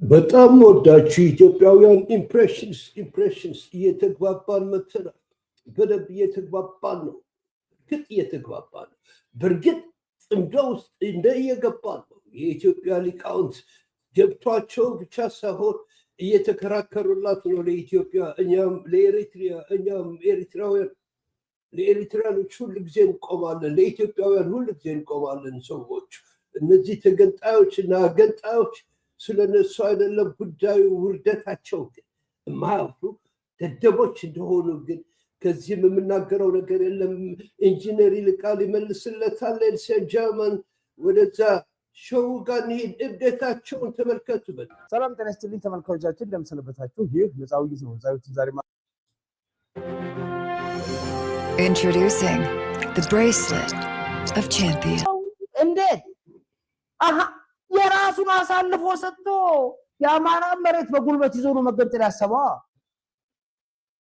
በጣም ወዳችሁ ኢትዮጵያውያን ኢምፕሬሽንስ እየተግባባን መተናል። በደንብ እየተግባባን ነው። በእርግጥ ጽምዶ ውስጥ እንደየገባን ነው። የኢትዮጵያ ሊቃውንት ገብቷቸው ብቻ ሳይሆን እየተከራከሩላት ነው ለኢትዮጵያ። እኛም ለኤሪትሪያ፣ እኛም ኤሪትራውያን ለኤሪትሪያኖች ሁል ጊዜ እንቆማለን፣ ለኢትዮጵያውያን ሁል ጊዜ እንቆማለን። ሰዎች እነዚህ ተገንጣዮች እና ገንጣዮች ስለነሱ አይደለም ጉዳዩ። ውርደታቸው ግን የማያፍሩ ደደቦች እንደሆኑ ግን ከዚህም የምናገረው ነገር የለም። ኢንጂነር ይልቃል ይመልስለታል። ሌዲስ ኤንድ ጀንትልመን ወደዛ ሾው ጋር እንሂድ። እብደታቸውን ተመልከቱ። ሰላም ጤና ይስጥልኝ ተመልካቾቻችን፣ እንደምሰነበታችሁ። ይህ ነፃው ጊዜ ነው። ዛሬ Introducing the bracelet of champion. እንዴት የራሱን አሳልፎ ሰጥቶ የአማራ መሬት በጉልበት ይዞ ነው መገንጠል ያሰበው።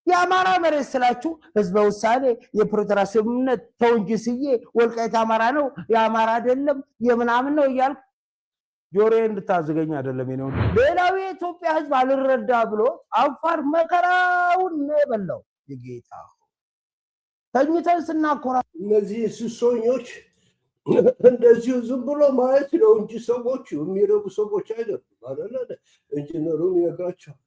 የአማራ መሬት ስላችሁ ህዝበ ውሳኔ የፕሪቶሪያ ስምምነት ተወንጅስዬ ወልቃይት አማራ ነው የአማራ አይደለም የምናምን ነው እያልኩ ጆሮዬን እንድታዘገኝ አይደለም። የኔው ሌላው የኢትዮጵያ ህዝብ አልረዳ ብሎ አፋር መከራውን ነው የበላው። የጌታ ተኝተን ስናኮራ እነዚህ ሱሶኞች እንደዚሁ ዝም ብሎ ማየት ነው እንጂ ሰዎቹ የሚረቡ ሰዎች አይደሉም። አይደለ? ኢንጂነሩን ይነግራቸዋል።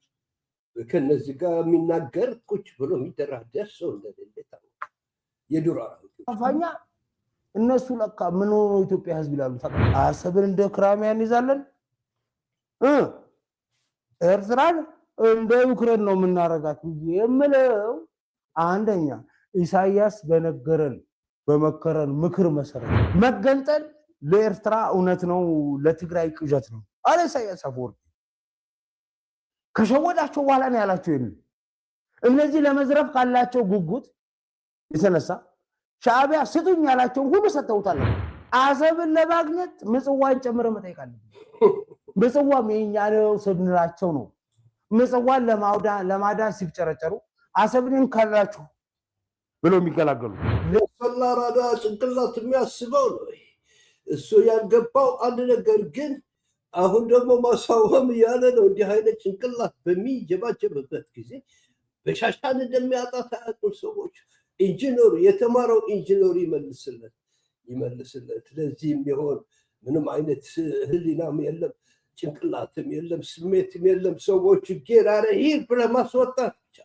ከነዚህ ጋር የሚናገር ቁጭ ብሎ የሚደራደር ሰው እንደሌለ ታውቃለህ። የዱር አራዊት እነሱ ለካ ምን ሆኖ ኢትዮጵያ ህዝብ ይላሉ። አሰብን እንደ ክራሚያን ይዛለን፣ ኤርትራን እንደ ዩክሬን ነው የምናረጋት የምለው። አንደኛ ኢሳያስ በነገረን በመከረን ምክር መሰረት መገንጠል ለኤርትራ እውነት ነው፣ ለትግራይ ቅዠት ነው አለ ኢሳያስ አፈወርቂ። ከሸወዳቸው በኋላ ነው ያላቸው። እነዚህ ለመዝረፍ ካላቸው ጉጉት የተነሳ ሻዕቢያ ስጡኝ ያላቸው ሁሉ ሰጥተውታል። አሰብን ለማግኘት ምጽዋን ጨምረው መጠየቅ አለብን። ምጽዋም የኛ ነው ስንላቸው ነው ምጽዋን ለማዳን ሲጨረጨሩ አሰብን ካላችሁ ብሎ የሚገላገሉ ለፈላራዳ ጭንቅላት የሚያስበው ነው። እሱ ያልገባው አንድ ነገር ግን አሁን ደግሞ ማሳወም ያለ ነው። እንዲህ አይነት ጭንቅላት በሚጀባጀብበት ጊዜ በሻሻን እንደሚያጣት ያጡ ሰዎች ኢንጂነሩ የተማረው ኢንጂነሩ ይመልስለት። ለዚህ የሚሆን ምንም አይነት ህሊናም የለም፣ ጭንቅላትም የለም፣ ስሜትም የለም። ሰዎች ጌራረ ሂድ ብለህ ማስወጣት ብቻ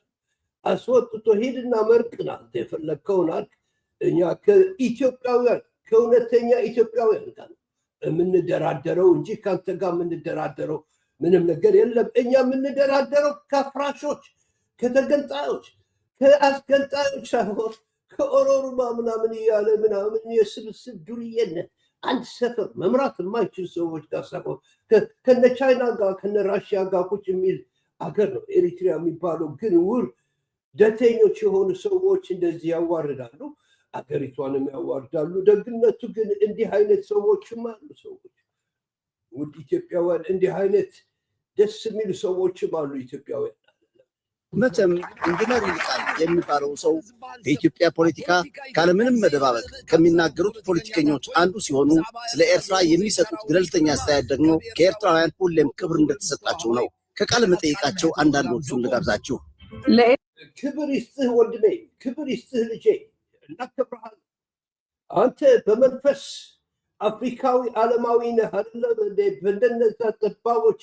አስወጥቶ ሂድና መርቅና የፈለግከውን አልክ። እኛ ከኢትዮጵያውያን ከእውነተኛ ኢትዮጵያውያን ጋር የምንደራደረው እንጂ ከአንተ ጋር የምንደራደረው ምንም ነገር የለም። እኛ የምንደራደረው ከፍራሾች፣ ከተገንጣዮች፣ ከአስገንጣዮች ሳይሆን ከኦሮሩማ ምናምን እያለ ምናምን የስብስብ ዱርዬነት አንድ ሰፈር መምራት የማይችል ሰዎች ጋር ሳይሆን ከነ ቻይና ጋር ከነ ራሽያ ጋር ቁጭ የሚል አገር ነው ኤሪትሪያ የሚባለው። ግን ደተኞች የሆኑ ሰዎች እንደዚህ ያዋርዳሉ፣ አገሪቷንም ያዋርዳሉ። ደግነቱ ግን እንዲህ አይነት ሰዎችም አሉ። ሰዎች ውድ ኢትዮጵያውያን እንዲህ አይነት ደስ የሚሉ ሰዎችም አሉ ኢትዮጵያውያን። መቼም ኢንጂነር ይልቃል የሚባለው ሰው በኢትዮጵያ ፖለቲካ ካለምንም መደባበቅ ከሚናገሩት ፖለቲከኞች አንዱ ሲሆኑ ስለ ኤርትራ የሚሰጡት ገለልተኛ አስተያየት ደግሞ ከኤርትራውያን ሁሌም ክብር እንደተሰጣቸው ነው። ከቃለ መጠይቃቸው አንዳንዶቹን ልጋብዛችሁ። ክብር ይስጥህ ወንድሜ፣ ክብር ይስጥህ ልጄ፣ እናከብርሃለን። አንተ በመንፈስ አፍሪካዊ ዓለማዊ ነህ አይደለም? በእንደነዛ ጠባቦች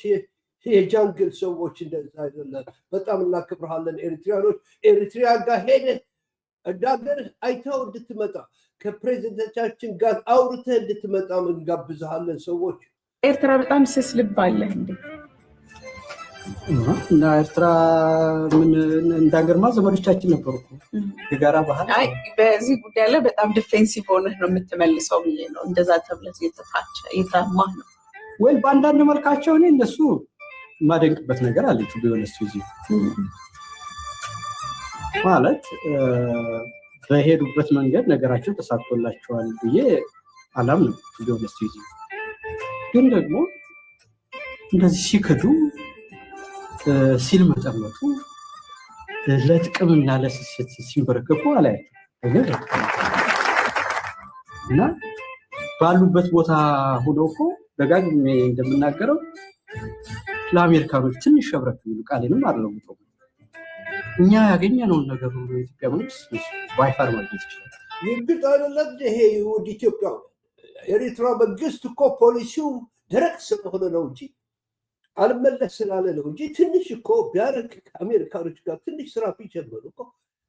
የጃንግል ሰዎች እንደዛ አይደለም። በጣም እናከብርሃለን። ኤሪትሪያኖች ኤሪትሪያ ጋር ሄደህ እንዳገርህ አይተው እንድትመጣ ከፕሬዚደንታችን ጋር አውርተህ እንድትመጣ እንጋብዝሃለን። ሰዎች ኤርትራ በጣም ስስ ልብ አለ እንዴ? እና ኤርትራ ምን እንዳገርማ ዘመዶቻችን ነበሩ እኮ የጋራ ባህል። አይ በዚህ ጉዳይ ላይ በጣም ዲፌንሲቭ ሆነህ ነው የምትመልሰው ብዬ ነው። እንደዛ ተብለህ የተማህ ነው ወይ? በአንዳንድ መልካቸው እኔ እነሱ የማደንቅበት ነገር አለች። ቢሆንስ እዚህ ማለት በሄዱበት መንገድ ነገራቸው ተሳክቶላቸዋል ብዬ አላምንም። ቢሆንስ እዚህ ግን ደግሞ እንደዚህ ሲክዱ ሲልመጠመጡ ለጥቅምና ለስስት ሲንበረከኩ አላያቸው እና ባሉበት ቦታ ሆኖ እኮ ደጋግሜ እንደምናገረው ለአሜሪካኖች ትንሽ ሸብረክ ይሉ ቃሌንም አልለውጠው እኛ ያገኘነውን ነገር ሁሉ የኢትዮጵያ መንግስት ባይፋር ማግኘት ይችላል። ይግጥ አይደለም ይሄ ወደ ኢትዮጵያ ኤርትራ መንግስት እኮ ፖሊሲው ደረቅ ስለሆነ ነው እንጂ አልመለስ ስላለ ነው እንጂ ትንሽ እኮ ቢያረግ ከአሜሪካኖች ጋር ትንሽ ስራ ቢጀምሩ እኮ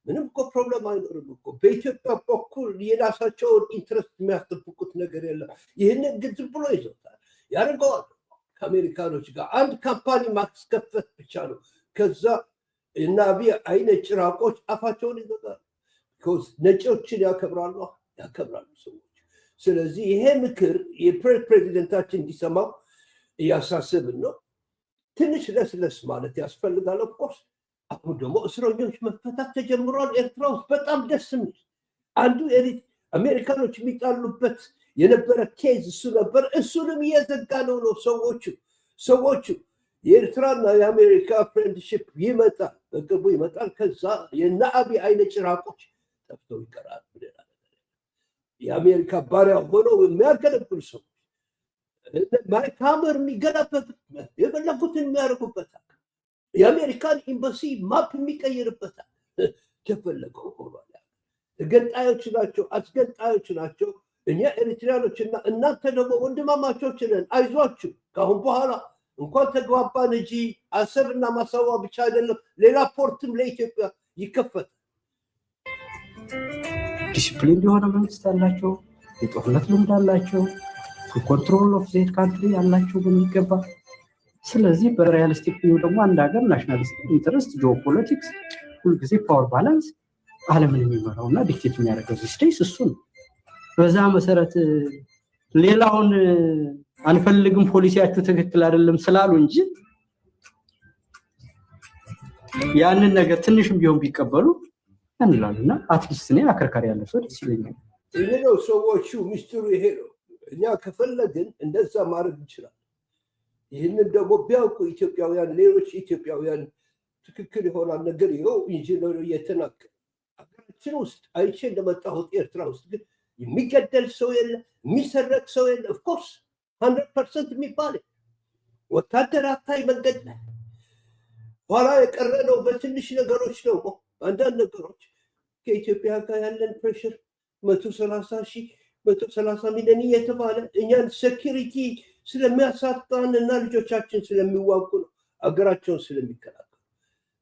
ምንም እኮ ፕሮብለም አይኖርም እኮ። በኢትዮጵያ በኩል የራሳቸውን ኢንትረስት የሚያስጠብቁት ነገር የለም። ይህንን ግን ዝም ብሎ ይዘውታል። ያደርገዋል ከአሜሪካኖች ጋር አንድ ካምፓኒ ማስከፈት ብቻ ነው። ከዛ እና አብይ አይነት ጭራቆች አፋቸውን ይዘጋሉ። ነጮችን ያከብራሉ ሰዎች። ስለዚህ ይሄ ምክር የፕሬዚደንታችን እንዲሰማው እያሳሰብን ነው። ትንሽ ለስለስ ማለት ያስፈልጋል። ኦፍኮርስ አሁን ደግሞ እስረኞች መፈታት ተጀምሯል ኤርትራ ውስጥ። በጣም ደስ የሚል አንዱ አሜሪካኖች የሚጣሉበት የነበረ ኬዝ እሱ ነበር። እሱንም እየዘጋ ነው ሰዎቹ የኤርትራና የአሜሪካ ፍሬንድሽፕ ይመጣል፣ በቅርቡ ይመጣል። ከዛ የነ አብይ አይነት ጭራቆች ጠፍተው ይቀራል። የአሜሪካ ባሪያ ሆነው የሚያገለግሉ ሰዎች ማይካመር የሚገላበት የፈለጉትን የሚያደርጉበታል። የአሜሪካን ኤምባሲ ማፕ የሚቀይርበታል። ተፈለገው ሆኗል። ተገንጣዮች ናቸው፣ አስገንጣዮች ናቸው። እኛ ኤርትራኖች እና እናንተ ደግሞ ወንድማማቾች ነን። አይዟችሁ ከአሁን በኋላ እንኳን ተግባባን እንጂ አሰብና ማሳዋ ብቻ አይደለም ሌላ ፖርትም ለኢትዮጵያ ይከፈታል። ዲሲፕሊን የሆነ መንግስት አላቸው፣ የጦርነት ልምድ አላቸው፣ ኮንትሮል ኦፍ ዜት ካንትሪ ያላቸው በሚገባ። ስለዚህ በሪያሊስቲክ ቪው ደግሞ አንድ ሀገር ናሽናል ኢንተረስት፣ ጂኦፖለቲክስ፣ ሁልጊዜ ፓወር ባላንስ ዓለምን የሚመራው እና ዲክቴት የሚያደርገው ስቴትስ እሱ ነው። በዛ መሰረት ሌላውን አንፈልግም ፖሊሲያችሁ ትክክል አይደለም ስላሉ እንጂ ያንን ነገር ትንሽም ቢሆን ቢቀበሉ እንላልና አትሊስት እኔ አከርካሪ ያለ ሰው ደስ ይለኛል። ይሄ ነው ሰዎቹ ሚስጥሩ ይሄ ነው። እኛ ከፈለግን እንደዛ ማድረግ እንችላለን። ይህንን ደግሞ ቢያውቁ ኢትዮጵያውያን፣ ሌሎች ኢትዮጵያውያን ትክክል የሆናል ነገር ይኸው ኢንጂነሩ እየተናገረ ሀገራችን ውስጥ አይቼ እንደመጣሁት ኤርትራ ውስጥ ግን የሚገደል ሰው የለ፣ የሚሰረቅ ሰው የለ። ኦፍኮርስ 100% የሚባል ወታደር አታይ መንገድ ላይ ኋላ የቀረ ነው። በትንሽ ነገሮች ደግሞ አንዳንድ ነገሮች ከኢትዮጵያ ጋር ያለን ፕሬሽር 130 ሚሊዮን እየተባለ እኛን ሴኪሪቲ ስለሚያሳጣን እና ልጆቻችን ስለሚዋጉ ነው አገራቸውን ስለሚከላከሉ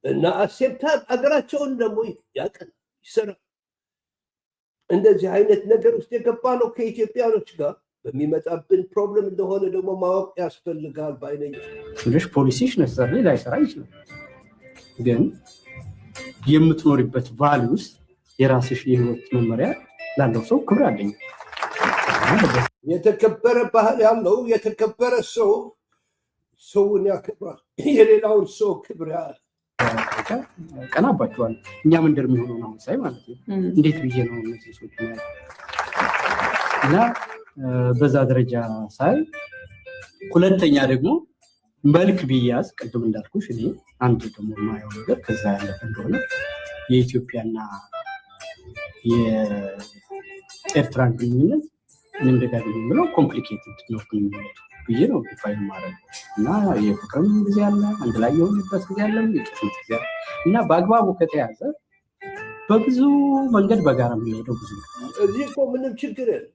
እና አሴፕታል አገራቸውን ደግሞ ያቀናል ይሰራል። እንደዚህ አይነት ነገር ውስጥ የገባ ነው ከኢትዮጵያኖች ጋር በሚመጣብን ፕሮብለም እንደሆነ ደግሞ ማወቅ ያስፈልጋል ባይነኝ። ትንሽ ፖሊሲሽ ነሰር ላይሰራ ይችላል፣ ግን የምትኖሪበት ቫልዩ ውስጥ የራስሽ የህይወት መመሪያ ላለው ሰው ክብር አለኝ። የተከበረ ባህል ያለው የተከበረ ሰው ሰውን ያከብራል፣ የሌላውን ሰው ክብር ያለ ቀናባቸዋል። እኛ መንደር የሚሆነው ነው ሳይ ማለት ነው። እንዴት ብዬ ነው እነዚህ ሰዎች እና በዛ ደረጃ ሳይ፣ ሁለተኛ ደግሞ መልክ ቢያዝ ቅድም እንዳልኩሽ እኔ አንድ ደግሞ የማየው ነገር ከዛ ያለፈ እንደሆነ የኢትዮጵያና የኤርትራን ግንኙነት ምን ደጋግሞ የምለው ኮምፕሊኬትድ ነው ግንኙነቱ ብዬ ነው ዲፋይን ማድረግ እና የፍቅርም ጊዜ አለ፣ አንድ ላይ የሆነበት ጊዜ አለ፣ የጥፋት ጊዜ አለ እና በአግባቡ ከተያዘ በብዙ መንገድ በጋራ የሚሄደው ብዙ ነው። እዚህ እኮ ምንም ችግር የለም።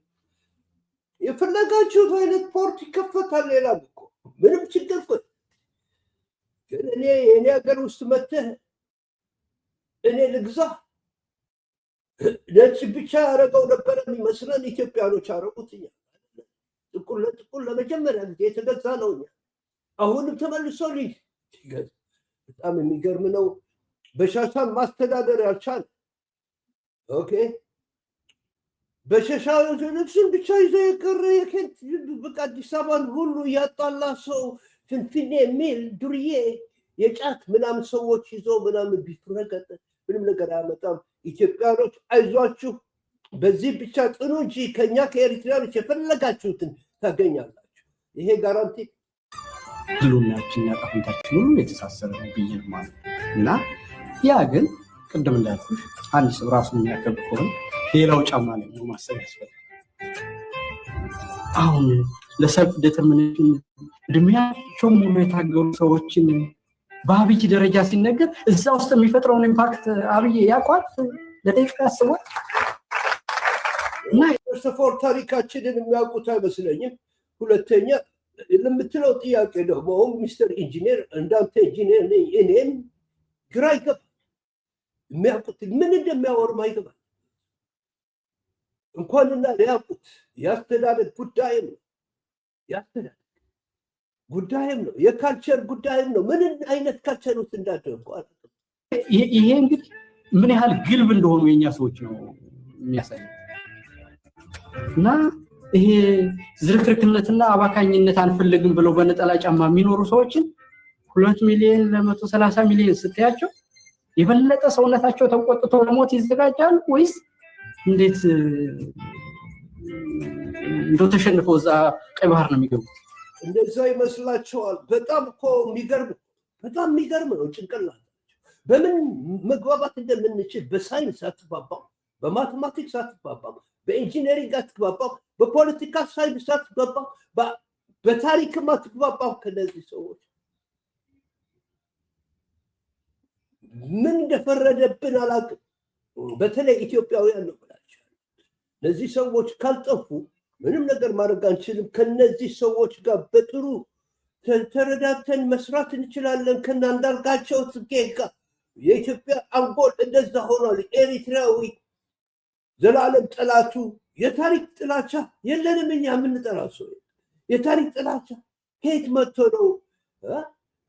የፈለጋችሁት አይነት ፖርት ይከፈታል። ሌላ እኮ ምንም ችግር እኮ ግን የኔ ሀገር ውስጥ መተህ እኔ ልግዛ ነጭ ብቻ ያደረገው ነበረ የሚመስለን ኢትዮጵያኖች አረጉት። እኛ ጥቁር ለጥቁር ለመጀመሪያ ጊዜ የተገዛ ነው። እኛ አሁንም ተመልሶ ሊገዛ በጣም የሚገርም ነው። በሻሻን ማስተዳደር ያልቻለ ኦኬ በሸሻው ልብስን ብቻ ይዞ የቀረ የከንት በቃ አዲስ አበባን ሁሉ ያጣላ ሰው ፍንፍኔ የሚል ዱርዬ የጫት ምናምን ሰዎች ይዞ ምናምን ቢፍረገጥ ምንም ነገር አያመጣም። ኢትዮጵያኖች አይዟችሁ፣ በዚህ ብቻ ጥኑ እንጂ ከኛ ከኤርትራኖች የፈለጋችሁትን ታገኛላችሁ። ይሄ ጋራንቲ ሁሉናችን ያጣፍንታችን ሁሉ የተሳሰረ ነው ብዬ ማለት እና ያ ግን ቅድም እንዳልኩሽ አንድ ሰው ራሱን የሚያከብር ከሆነ ሌላው ጫማ ላይ ነው ማሰብ ያስፈልጋል። አሁን ለሰልፍ ዲተርሚኔሽን እድሜያቸው ሙሉ የታገሉ ሰዎችን በአብይ ደረጃ ሲነገር እዛ ውስጥ የሚፈጥረውን ኢምፓክት አብይ ያውቃል ለደቂቃ ያስባል። እና ሰፎር ታሪካችንን የሚያውቁት አይመስለኝም። ሁለተኛ ለምትለው ጥያቄ ደግሞ ሚስተር ኢንጂነር እንዳንተ ኢንጂነር ነኝ እኔም ግራ ይገባል። የሚያውቁት ምን እንደሚያወሩም አይገባል። እንኳንና ሊያውቁት ያስተዳደር ጉዳይም ነው፣ ያስተዳደር ጉዳይም ነው፣ የካልቸር ጉዳይም ነው። ምን አይነት ካልቸር ውስጥ እንዳደረጉ ይሄ እንግዲህ ምን ያህል ግልብ እንደሆኑ የኛ ሰዎች ነው የሚያሳየው። እና ይሄ ዝርክርክነትና አባካኝነት አንፈልግም ብለው በነጠላ ጫማ የሚኖሩ ሰዎችን 2 ሚሊዮን ለ130 ሚሊዮን ስትያቸው የበለጠ ሰውነታቸው ተቆጥቶ ለሞት ይዘጋጃል ወይስ እንዴት እንደው ተሸንፈው እዛ ቀይ ባህር ነው የሚገቡት? እንደዛ ይመስላችኋል? በጣም እኮ የሚገርም ነው ጭንቅላት። በምን መግባባት እንደምንችል በሳይንስ አትግባባም፣ በማቴማቲክስ አትግባባም፣ በኢንጂነሪንግ አትግባባም፣ በፖለቲካ ሳይንስ አትግባባም፣ በታሪክም አትግባባም። ከነዚህ ሰዎች ምን እንደፈረደብን አላውቅም። በተለይ ኢትዮጵያውያን ነው ብላችሁ እነዚህ ሰዎች ካልጠፉ ምንም ነገር ማድረግ አንችልም። ከነዚህ ሰዎች ጋር በጥሩ ተረዳተን መስራት እንችላለን። ከናንዳርጋቸው ጽጌ ጋር የኢትዮጵያ አንጎል እንደዛ ሆኗል። ኤሪትራዊ ዘላለም ጠላቱ የታሪክ ጥላቻ የለንም። እኛ የምንጠላው ሰው የታሪክ ጥላቻ ከየት መጥቶ ነው?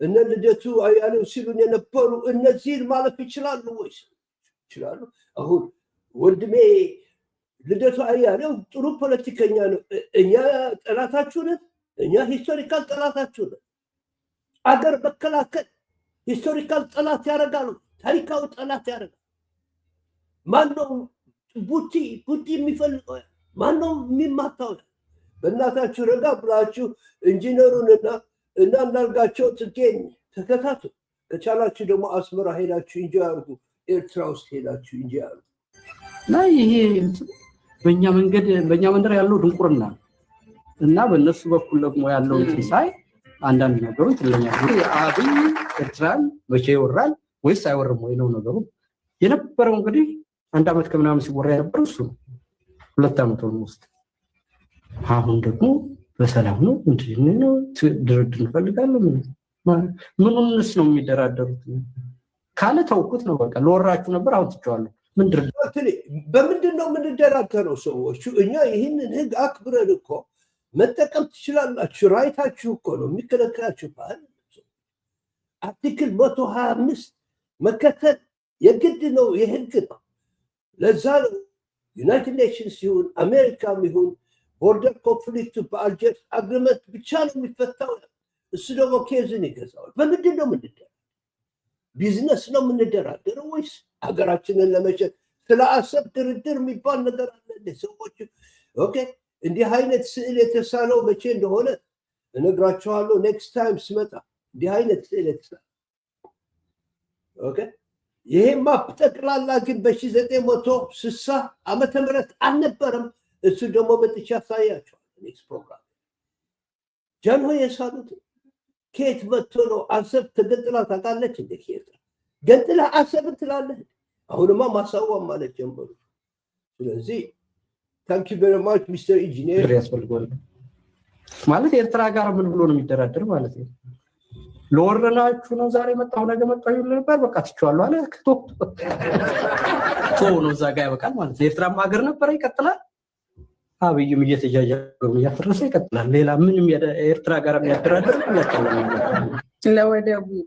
እነ ልደቱ አያሌው ሲሉን የነበሩ እነዚህን ማለፍ ይችላሉ ወይስ ይችላሉ? አሁን ወንድሜ ልደቱ አያሌው ጥሩ ፖለቲከኛ ነው። እኛ ጠላታችሁ ነን። እኛ ሂስቶሪካል ጠላታችሁ ነን። አገር መከላከል ሂስቶሪካል ጠላት ያደርጋሉ። ታሪካዊ ጠላት ያደርጋል። ማነው ቡቲ የሚፈልገው? ማነው የሚማታው? በእናታችሁ ረጋ ብላችሁ ኢንጂነሩንና እንዳልጋቸው ጽጌን ተከታተሉ። ከቻላችሁ ደግሞ አስመራ ሄዳችሁ እንጂ አርጉ። ኤርትራ ውስጥ ሄዳችሁ እንጂ አርጉ። እና ይሄ በእኛ መንደር ያለው ድንቁርና እና በእነሱ በኩል ደግሞ ያለው ትንሳኤ አንዳንድ ነገሮች ትለኛል። አብይ ኤርትራን መቼ ይወራል ወይስ አይወርም ወይ ነው ነገሩ የነበረው። እንግዲህ 1 ዓመት ከምናምን ሲወራ የነበረው እሱ ነው። 2 ዓመት ውስጥ አሁን ደግሞ በሰላም ነው እንዴ? ድርድር እንፈልጋለን። ምንስ ነው የሚደራደሩት? ካለ ተውኩት ነው በቃ። ለወራችሁ ነበር አሁን ትጨዋለሁ። ምን ድርድር? በምንድን ነው የምንደራደረው? ሰዎቹ እኛ ይህንን ህግ አክብረን እኮ መጠቀም ትችላላችሁ። ራይታችሁ እኮ ነው የሚከለክላችሁ። አርቲክል 125 መከተል የግድ ነው፣ የህግ ነው። ለዛ ነው ዩናይትድ ኔሽንስ ይሁን አሜሪካም ይሁን ቦርደር ኮንፍሊክቱ በአልጀርስ አግሪመንት ብቻ ነው የሚፈታው። እሱ ደግሞ ኬዝን ይገዛዋል። በምንድን ነው የምንደራደረው? ቢዝነስ ነው የምንደራደረው ወይስ ሀገራችንን ለመሸጥ? ስለ አሰብ ድርድር የሚባል ነገር አለ። ሰዎች ኦኬ፣ እንዲህ አይነት ስዕል የተሳለው መቼ እንደሆነ እነግራቸዋለሁ ኔክስት ታይም ስመጣ። እንዲህ አይነት ስዕል የተሳለው ኦኬ። ይሄማ ጠቅላላ ግን በ1960 ዓመተ ምህረት አልነበረም። እሱ ደግሞ መጥቻ ያሳያቸዋል። ኔክስት ፕሮግራም ጃንሆይ የሳሉት ከየት መጥቶ ነው? አሰብ ተገንጥላ ታውቃለች እንደ ከኤርትራ ገንጥላ አሰብን ትላለህ? አሁንማ ማሳዋ ማለት ጀመሩ። ስለዚህ ታንክ ዩ ቬሪ ማች ሚስተር ኢንጂነር። ያስፈልጋል ማለት ኤርትራ ጋር ምን ብሎ ነው የሚደራደር ማለት ነው? ለወረናችሁ ነው ዛሬ መጣሁ ነገ መጣሁ ይል ነበር። በቃ ትችዋለሁ አለ። ቶ ነው እዛ ጋር ያበቃል ማለት ነው። ኤርትራም ሀገር ነበረ ይቀጥላል። አብይም እየተጃጃሉ እያፈረሰ ይቀጥላል። ሌላ ምንም ኤርትራ ጋር የሚያደራደር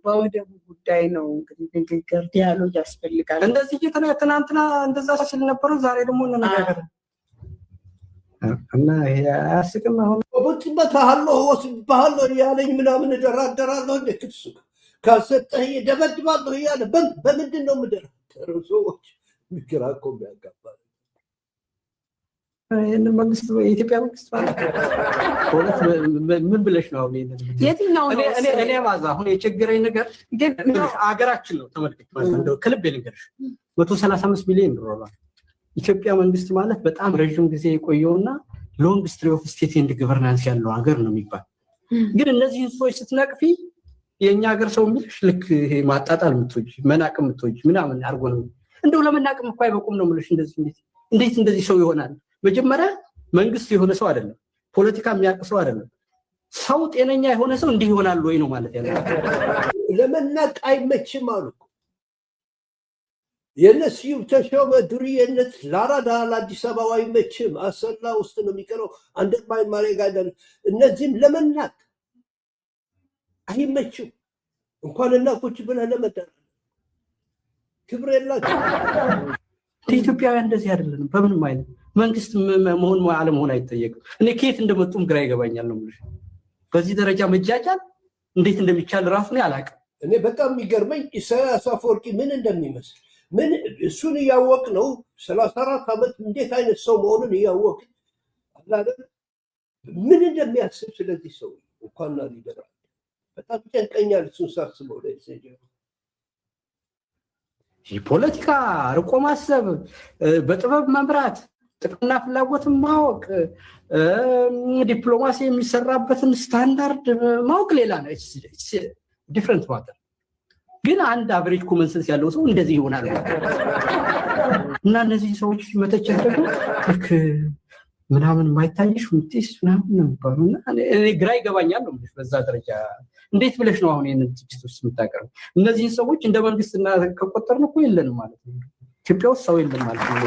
በወደቡ ጉዳይ ነው እንግዲህ ንግግር ዲያሎግ ያስፈልጋል። እንደዚህ ትናንትና እንደዛ ሲል ነበሩ። ዛሬ ደግሞ እንነጋገር እና ይሄ አያስቅም። አሁን ወጥበታለሁ ወስብሃለሁ ያለኝ ምናምን እደራደራለሁ እንደ ክሱ ካሰጠህ ደበድባለሁ እያለ በምንድን ነው የምደራደረው? ሰዎች ግራ እኮ የሚያጋባ ይሄንን መንግስት የኢትዮጵያ መንግስት ማለት ምን ብለሽ ነው? የትኛው ነው? እኔ ማዛ አሁን የቸገረኝ ነገር ግን አገራችን ነው። ተመልከት ማለት እንደው ከልብ ልንገርሽ 135 ሚሊዮን ዶላር ኢትዮጵያ መንግስት ማለት በጣም ረጅም ጊዜ የቆየውና ሎንግ ስትሪ ኦፍ ስቴት ኤንድ ገቨርናንስ ያለው ሀገር ነው የሚባል። ግን እነዚህ ሰዎች ስትነቅፊ የኛ ሀገር ሰው የሚልሽ ልክ ይሄ ማጣጣል የምትወጂ መናቅ የምትወጂ ምናምን አድርጎ ነው። እንደው ለመናቅም እኮ አይበቁም ነው የምልሽ። እንዴት እንደዚህ ሰው ይሆናል? መጀመሪያ መንግስት የሆነ ሰው አይደለም፣ ፖለቲካ የሚያውቅ ሰው አይደለም። ሰው ጤነኛ የሆነ ሰው እንዲህ ይሆናል ወይ ነው ማለት ያለው። ለመናቅ አይመችም አሉ። የነስዩም ተሾመ ዱርዬነት ለአራዳ ለአዲስ አበባ አይመችም። አሰላ ውስጥ ነው የሚቀረው። አንደርማይን ማድረግ አይደለም። እነዚህም ለመናቅ አይመችም። እንኳን እና ቁጭ ብለህ ለመዳር ክብር የላቸው። ኢትዮጵያውያን እንደዚህ አይደለም። በምንም አይነት መንግስት መሆን አለመሆን አይጠየቅም። እኔ ከየት እንደመጡም ግራ ይገባኛል ነው የምልሽ። በዚህ ደረጃ መጃጃል እንዴት እንደሚቻል ራሱ ነው አላውቅም። እኔ በጣም የሚገርመኝ ኢሳያስ አፈወርቂ ምን እንደሚመስል ምን እሱን እያወቅ ነው 34 ዓመት እንዴት አይነት ሰው መሆኑን እያወቅ ምን እንደሚያስብ ስለዚህ ሰው እንኳን ሊደራ በጣም ጨንቀኛል። እሱን ሳስበው ፖለቲካ ርቆ ማሰብ፣ በጥበብ መምራት፣ ጥቅምና ፍላጎትን ማወቅ፣ ዲፕሎማሲ የሚሰራበትን ስታንዳርድ ማወቅ ሌላ ነው። ዲፍረንት ማተር። ግን አንድ አቨሬጅ ኮመን ሴንስ ያለው ሰው እንደዚህ ይሆናል እና እነዚህ ሰዎች መተቸት ደግሞ ልክ ምናምን የማይታይሽ ውጤስ ምናምን ነው የሚባለው እና እኔ ግራ ይገባኛል ነው በዛ ደረጃ። እንዴት ብለሽ ነው አሁን ይህንን ትችት ውስጥ የምታቀርበው? እነዚህን ሰዎች እንደ መንግስትና ከቆጠርን እኮ የለንም ማለት ነው። ኢትዮጵያ ውስጥ ሰው የለም ማለት ነው።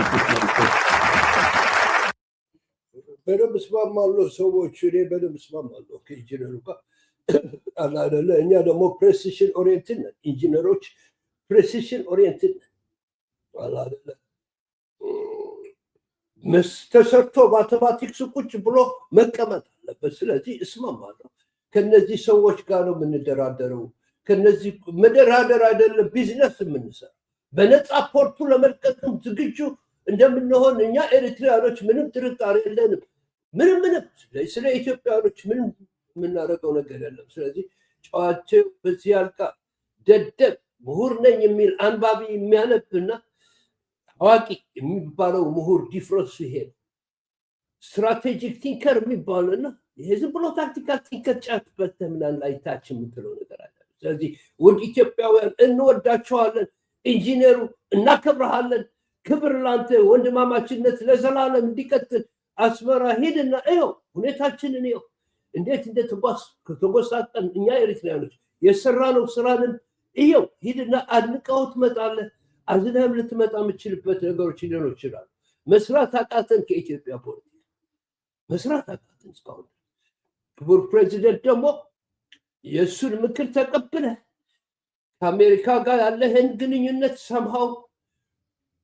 በደንብ እስማማለሁ ሰዎች እኔ በደንብ እስማማለሁ ከኢንጂነሩ ጋር አላደለ። እኛ ደግሞ ፕሬሲሽን ኦሪየንትድ ነን። ኢንጂነሮች ፕሬሲሽን ኦሪየንትድ ነን አላደለ። ተሰርቶ ማቴማቲክስ ቁጭ ብሎ መቀመጥ አለበት። ስለዚህ እስማማለሁ። ከነዚህ ሰዎች ጋር ነው የምንደራደረው። ከነዚህ መደራደር አይደለም ቢዝነስ የምንሰራ። በነፃ ፖርቱ ለመልቀቅም ዝግጁ እንደምንሆን እኛ ኤሪትሪያኖች ምንም ጥርጣሬ የለንም። ምንም ስለ ኢትዮጵያኖች ምንም የምናደርገው ነገር የለም። ስለዚህ ጨዋቸው በዚህ ያልቃ። ደደብ ምሁር ነኝ የሚል አንባቢ የሚያነብና አዋቂ የሚባለው ምሁር ዲፍረንሱ ይሄ ነው። ስትራቴጂክ ቲንከር የሚባለውና ይሄ ዝም ብሎ ታክቲካል ቲንከር ጫት በተምናን ላይ ታች የምትለው ነገር አለ። ስለዚህ ውድ ኢትዮጵያውያን እንወዳቸዋለን። ኢንጂነሩ እናከብረሃለን። ክብር ላንተ። ወንድማማችነት ለዘላለም እንዲቀጥል። አስመራ ሄድና እየው ሁኔታችንን እየው እንዴት እንደተጎሳጠን እኛ ኤሪትሪያኖች የሰራነው ስራንን እየው። ሂድና አድንቀው ትመጣለህ። አዝነህም ልትመጣ የምችልበት ነገሮች ሊሆኑ ይችላሉ። መስራት አቃተን። ከኢትዮጵያ ፖለቲካ መስራት አቃተን እስካሁን። ክቡር ፕሬዚደንት ደግሞ የእሱን ምክር ተቀብለ ከአሜሪካ ጋር ያለህን ግንኙነት ሰምሃው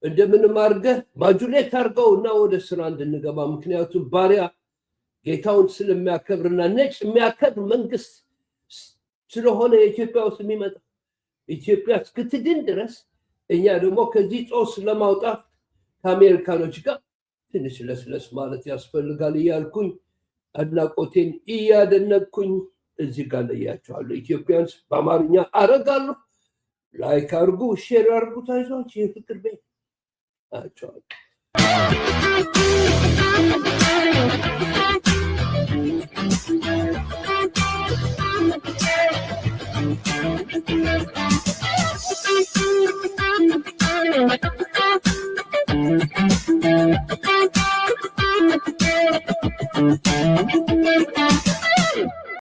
እንደምንም አድርገህ ማጁሌት አድርገው እና ወደ ስራ እንድንገባ። ምክንያቱም ባሪያ ጌታውን ስለሚያከብርና ነጭ የሚያከብር መንግስት ስለሆነ የኢትዮጵያ ውስጥ የሚመጣ ኢትዮጵያ እስክትድን ድረስ እኛ ደግሞ ከዚህ ጦስ ለማውጣት ከአሜሪካኖች ጋር ትንሽ ለስለስ ማለት ያስፈልጋል እያልኩኝ አድናቆቴን እያደነቅኩኝ እዚህ ጋር ለያቸዋለሁ። ኢትዮጵያንስ በአማርኛ አረጋለሁ። ላይክ አርጉ፣ ሼር አርጉ። ታይዟች የፍቅር ቤት ናቸዋል።